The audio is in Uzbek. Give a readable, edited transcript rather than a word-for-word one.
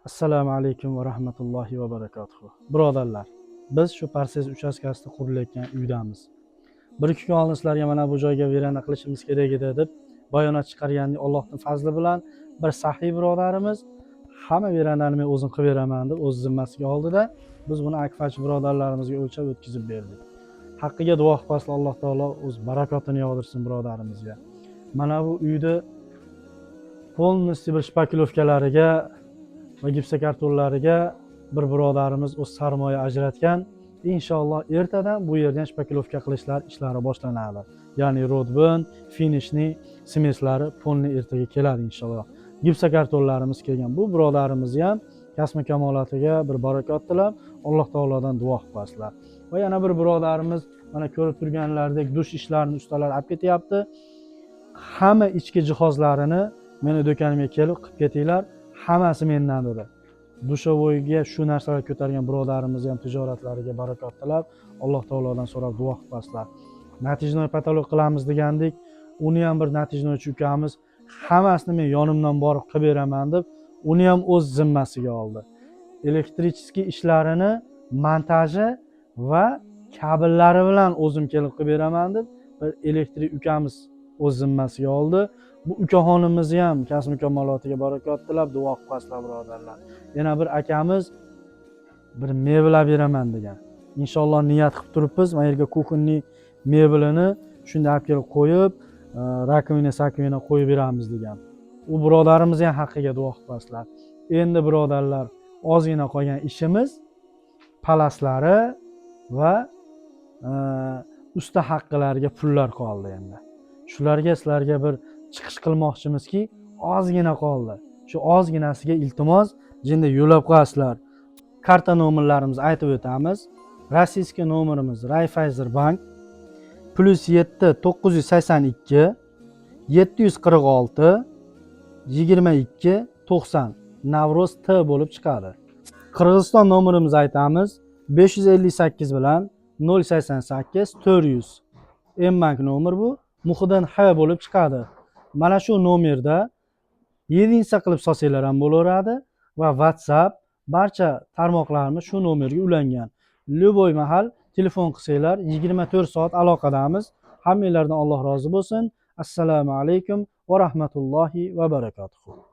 Assalomu alaykum va rahmatullohi va barakatuh. Birodarlar, biz shu Parses uchastkasida qurilayotgan uydamiz. 1-2 kun oldin sizlarga mana bu joyga veranda qilishimiz kerak edi deb bayonot chiqargandik. Allohning fazli bilan bir saxiy birodarimiz hamma verandani men o'zim qilib beraman deb o'z zimmasiga oldida biz buni akfachi birodarlarimizga o'lchab o'tkazib berdik. Haqqiga duo qilsanglar Alloh taolo o'z barakotini yog'dirsin birodarimizga. Mana bu uyni polностью bir shpakilovkalariga va gipsokartonlariga bir birodarimiz o'z sarmoya ajratgan. Inshaalloh ertadan bu yerdan shpakilovka qilishlar ishlari boshlanadi. Ya'ni rodbin, finishni smeslari polni ertaga keladi inshaalloh. Gipsokartonlarimiz kelgan. Bu birodarimizni ham kasb kamolatiga bir barakot tilab, Alloh taolodan duo qilsanglar. Va yana bir birodarimiz mana ko'rib turganlaridek dush ishlarini ustalari olib ketyapti. Hamma ichki jihozlarini meni do'konimga kelib qilib ketinglar. Hammasi mendan dedi. Dushovoyga shu narsalar ko'targan birodarimiz ham tijoratlariga barakot tilab, Alloh taolodan so'rab duo qilsanglar. Natijnoy patolog qilamiz degandik. Uni ham bir natijnoychi ukamiz hammasini men yonimdan borib qilib beraman deb, uni ham o'z zimmasiga oldi. Elektrichеский ishlarini montaji va kabellari bilan o'zim kelib qilib beraman deb, bir elektrik ukamiz o'z zimmasiga oldi. Bu ukaxonimizni ham kasb kamolotiga barakot tilab duo qilsanglar birodarlar. Yana bir akamiz bir mebel beraman degan. Inshaalloh niyat qilib turibmiz. Mana yerga kuxonniy mebelini shunday olib kelib qo'yib, rakovina qo'yib beramiz degan. U birodarimiz ham haqqiga duo qilsanglar. Endi birodarlar, ozgina qolgan ishimiz palaslari va usta haqqilariga pullar qoldi endi. Shularga sizlarga bir chiqish qilmoqchimizki, ozgina qoldi. Shu ozginasiga iltimos, jinda yo'lab qo'yasizlar. Karta nomerlarimizni aytib o'tamiz. Rossiyskiy nomerimiz Raiffeisenbank +7 982 746 22 90 Navro'z T bo'lib chiqadi. Qirg'iziston nomerimizni aytamiz. 558 bilan 088 400. M-bank nomer bu. Muhiddin H bo'lib chiqadi. Mana shu nomerda yedinsa qilib solsanglar ham bo'laveradi va WhatsApp barcha tarmoqlarimiz shu nomerga ulangan. Любой mahal telefon qilsanglar 24 soat aloqadamiz. Hammanglardan Alloh rozi bo'lsin. Assalomu alaykum va rahmatullohi va barakatuh.